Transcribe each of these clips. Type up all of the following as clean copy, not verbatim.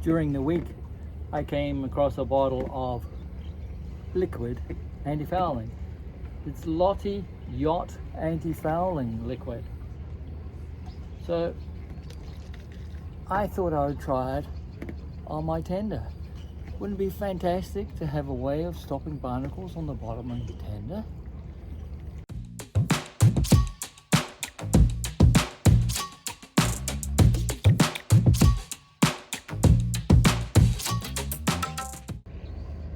during the week I came across a bottle of liquid anti-fouling. It's Lottie Yacht Anti-Fouling liquid. So I thought I would try it on my tender. Wouldn't it be fantastic to have a way of stopping barnacles on the bottom of the tender?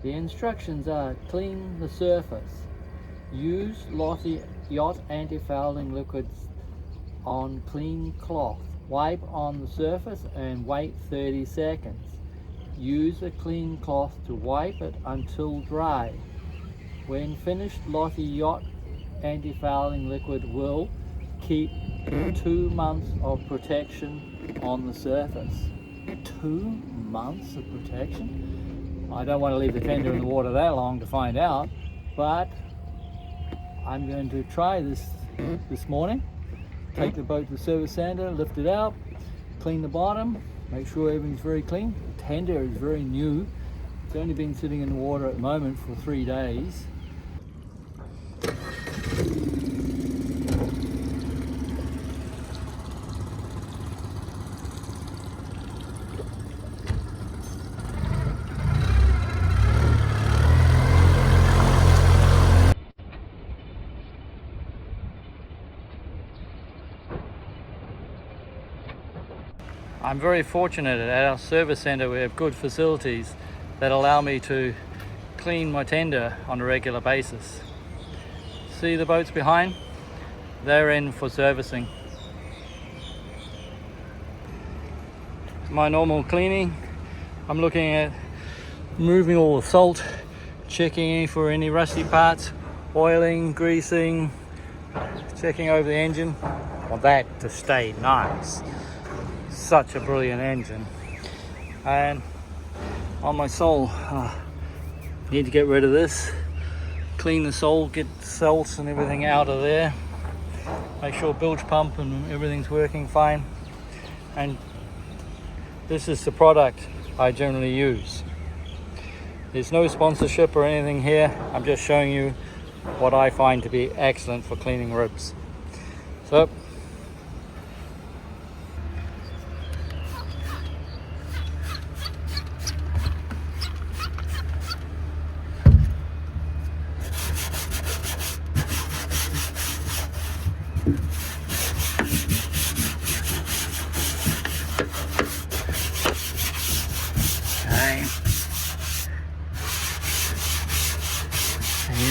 The instructions are: clean the surface. Use Lottie Yacht Anti-Fouling liquids on clean cloth. Wipe on the surface and wait 30 seconds. Use a clean cloth to wipe it until dry. When finished, Lottie Yacht Anti-Fouling liquid will keep 2 months of protection on the surface. 2 months of protection? I don't want to leave the tender in the water that long to find out, but I'm going to try this morning. Take the boat to the service center, lift it out, clean the bottom, make sure everything's very clean. The tender is very new. It's only been sitting in the water at the moment for 3 days. I'm very fortunate at our service centre. We have good facilities that allow me to clean my tender on a regular basis. See the boats behind? They're in for servicing. My normal cleaning, I'm looking at removing all the salt, checking for any rusty parts, oiling, greasing, checking over the engine. I want that to stay nice. Such a brilliant engine. And on my sole, need to get rid of this, clean the sole, get the salts and everything out of there, make sure bilge pump and everything's working fine. And this is the product I generally use. There's no sponsorship or anything here. I'm just showing you what I find to be excellent for cleaning ribs. So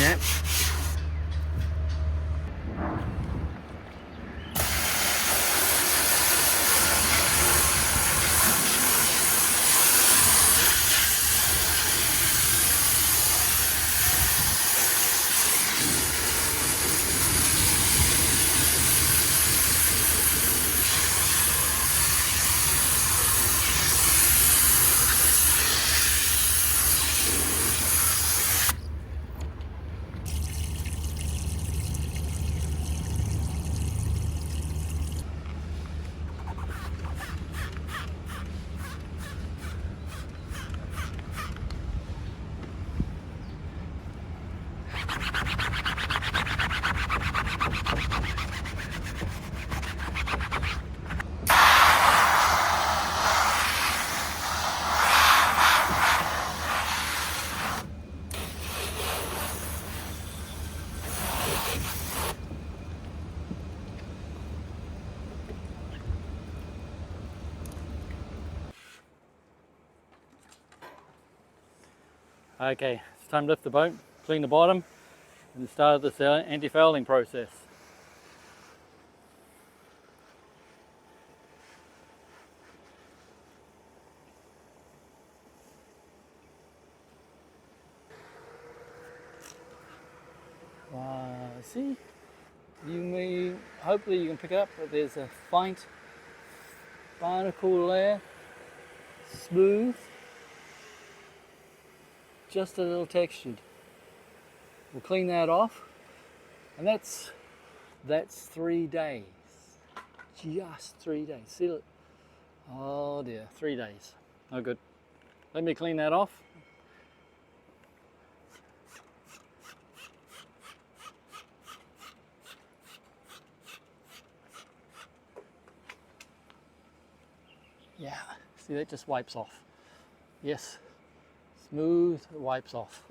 yep. Okay, it's time to lift the boat, clean the bottom, and start this anti-fouling process. See, hopefully you can pick up that there's a faint barnacle layer, smooth, just a little textured. We'll clean that off, and that's 3 days. Just 3 days. See, look. Oh dear, 3 days. No good. Let me clean that off. Yeah, see, that just wipes off. Yes, smooth, it wipes off.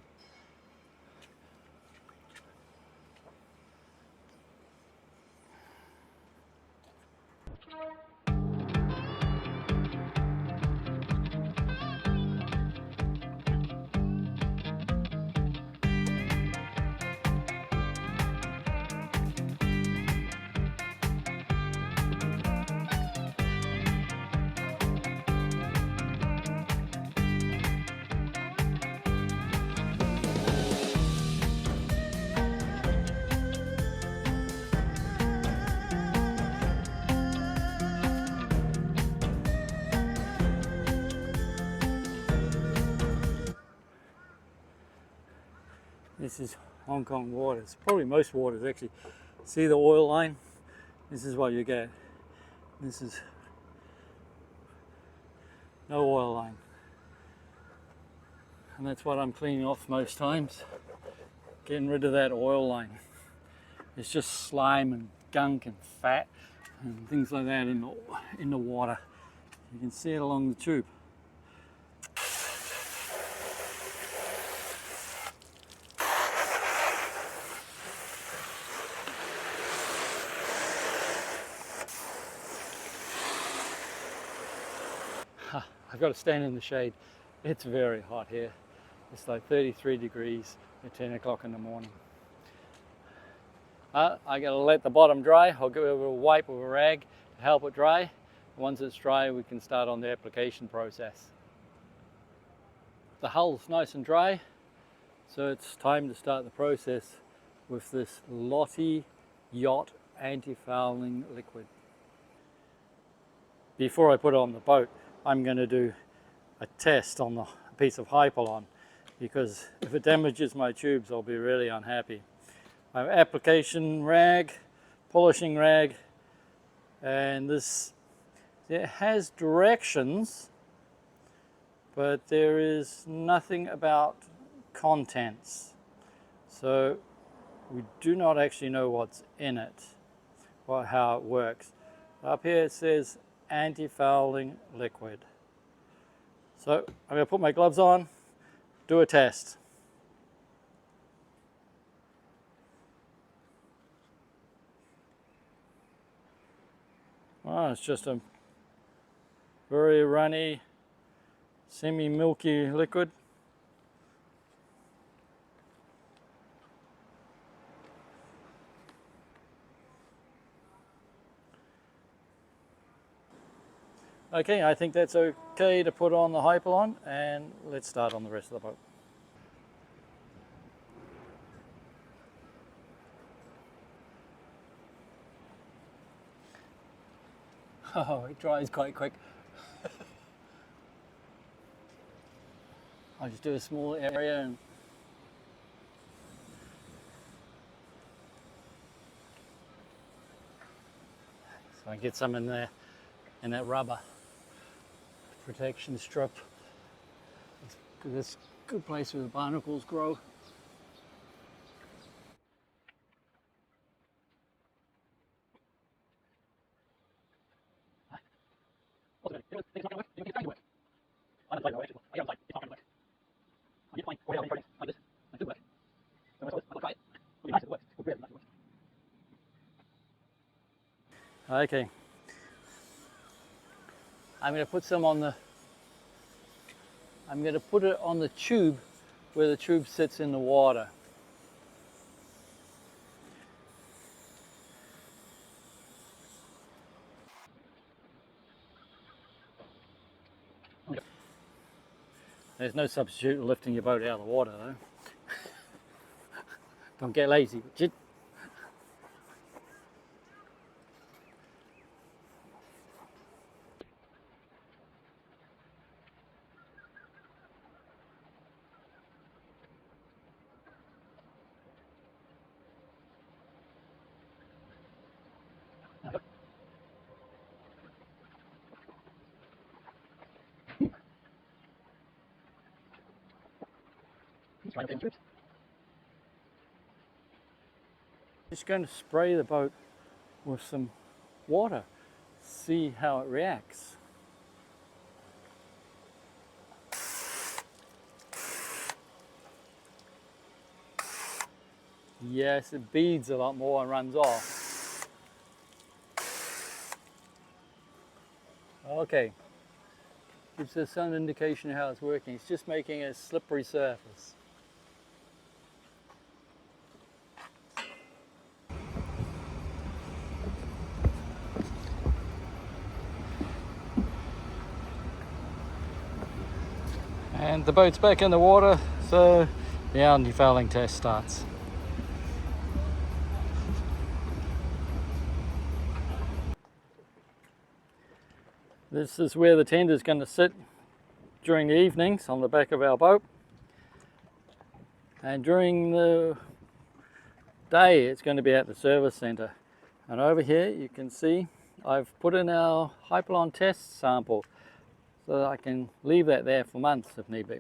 This is Hong Kong waters. Probably most waters actually. See the oil line? This is what you get. This is no oil line. And that's what I'm cleaning off most times. Getting rid of that oil line. It's just slime and gunk and fat and things like that in the water. You can see it along the tube. I've got to stand in the shade. It's very hot here. It's like 33 degrees at 10 o'clock in the morning. I got to let the bottom dry. I'll give it a wipe with a rag to help it dry. Once it's dry, we can start on the application process. The hull's nice and dry, so it's time to start the process with this Lottie Yacht Antifouling liquid. Before I put it on the boat, I'm going to do a test on the piece of Hypalon, because if it damages my tubes, I'll be really unhappy. My application rag, polishing rag, and this, it has directions, but there is nothing about contents. So we do not actually know what's in it or how it works. Up here it says anti-fouling liquid. So I'm going to put my gloves on, do a test. Oh, it's just a very runny, semi-milky liquid. Okay, I think that's okay to put on the Hypalon, and let's start on the rest of the boat. Oh, it dries quite quick. I'll just do a small area and so I get some in there, in that rubber protection strip. It's a good place where the barnacles grow. Okay, I'm going to put some on the, I'm going to put it on the tube where the tube sits in the water. There's no substitute for lifting your boat out of the water though. Don't get lazy. Just going to spray the boat with some water, see how it reacts. Yes, it beads a lot more and runs off. Okay, gives us some indication of how it's working. It's just making a slippery surface. And the boat's back in the water, so the antifouling test starts. This is where the tender is going to sit during the evenings on the back of our boat. And during the day, it's going to be at the service centre. And over here, you can see I've put in our Hypalon test sample so that I can leave that there for months if need be.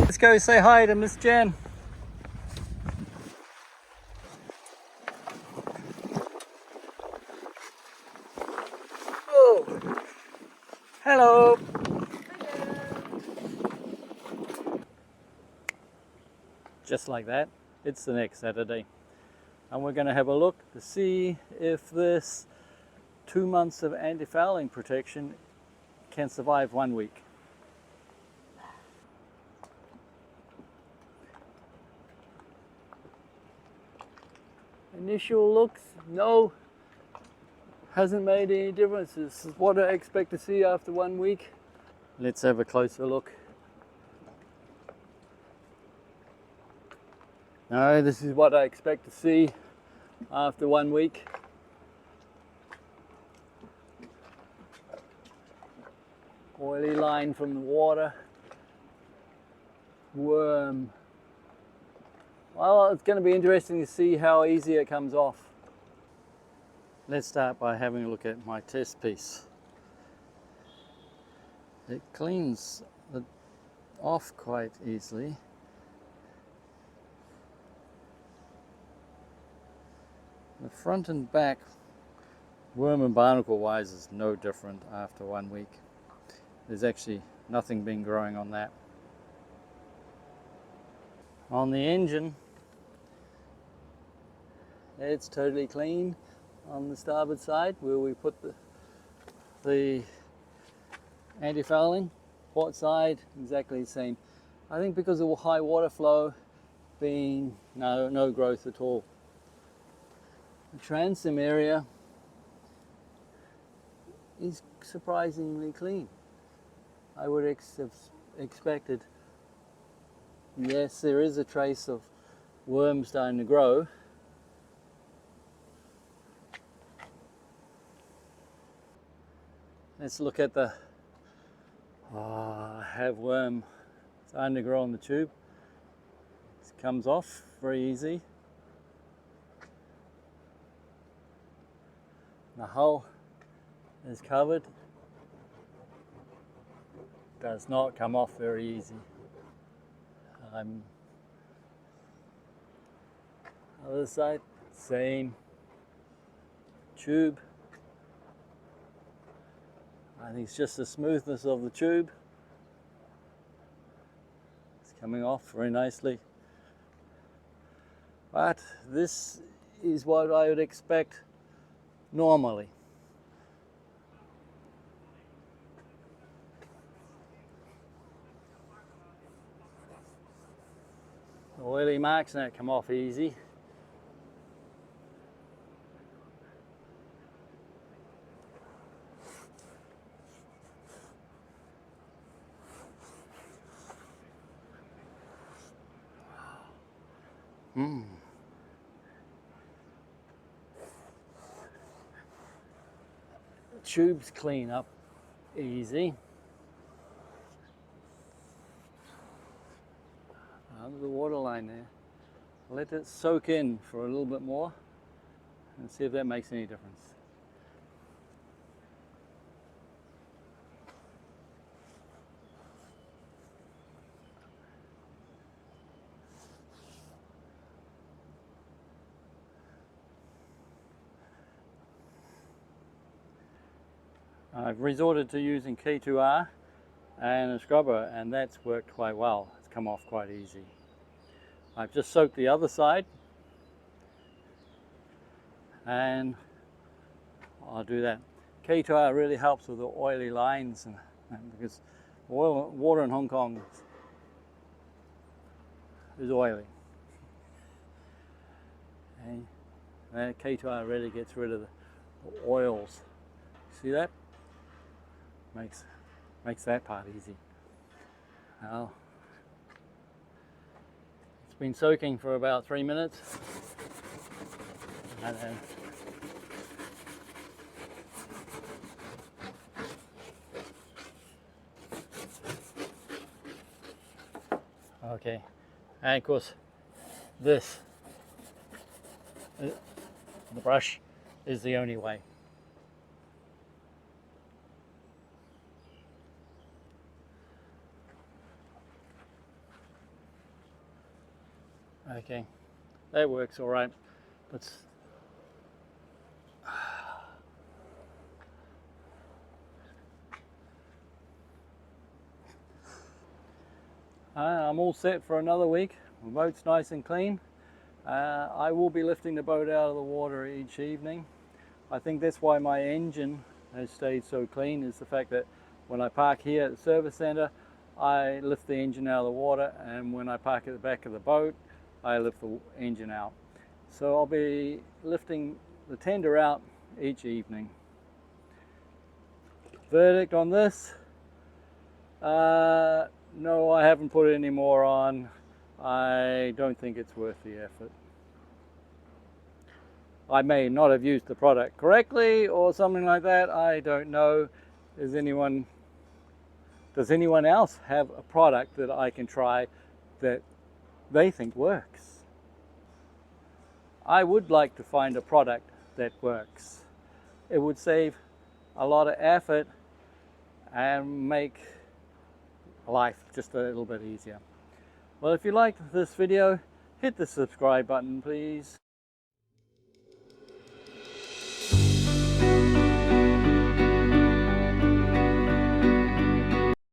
Let's go say hi to Miss Jen. Oh, hello. Just like that, it's the next Saturday. And we're going to have a look to see if this 2 months of antifouling protection can survive 1 week. Initial looks, no, hasn't made any difference. This is what I expect to see after 1 week. Let's have a closer look. No, this is what I expect to see after 1 week. Oily line from the water. Worm. Well, it's going to be interesting to see how easy it comes off. Let's start by having a look at my test piece. It cleans it off quite easily. The front and back, worm and barnacle wise, is no different after 1 week. There's actually nothing been growing on that. On the engine, it's totally clean on the starboard side where we put the antifouling. Port side, exactly the same. I think because of high water flow, being no growth at all. The transom area is surprisingly clean. I would have expected, yes, there is a trace of worms starting to grow. Let's look at the, I have worm starting to grow on the tube. It comes off very easy. The hull is covered. Does not come off very easy. Other side, same tube. I think it's just the smoothness of the tube. It's coming off very nicely. But this is what I would expect normally. The oily marks don't come off easy. tubes clean up easy. Under the water line there. Let it soak in for a little bit more and see if that makes any difference. I've resorted to using K2R and a scrubber, and that's worked quite well. It's come off quite easy. I've just soaked the other side, and I'll do that. K2R really helps with the oily lines, and because water in Hong Kong is oily. And K2R really gets rid of the oils. See that? Makes that part easy. Now, it's been soaking for about 3 minutes. And then okay, and of course this, the brush is the only way. Okay, that works all right. I'm all set for another week. The boat's nice and clean. I will be lifting the boat out of the water each evening. I think that's why my engine has stayed so clean, is the fact that when I park here at the service center, I lift the engine out of the water, and when I park at the back of the boat, I lift the engine out. So I'll be lifting the tender out each evening. Verdict on this? No, I haven't put any more on. I don't think it's worth the effort. I may not have used the product correctly or something like that. I don't know. Does anyone else have a product that I can try that they think works? I would like to find a product that works. It would save a lot of effort and make life just a little bit easier. Well, if you liked this video, hit the subscribe button, please.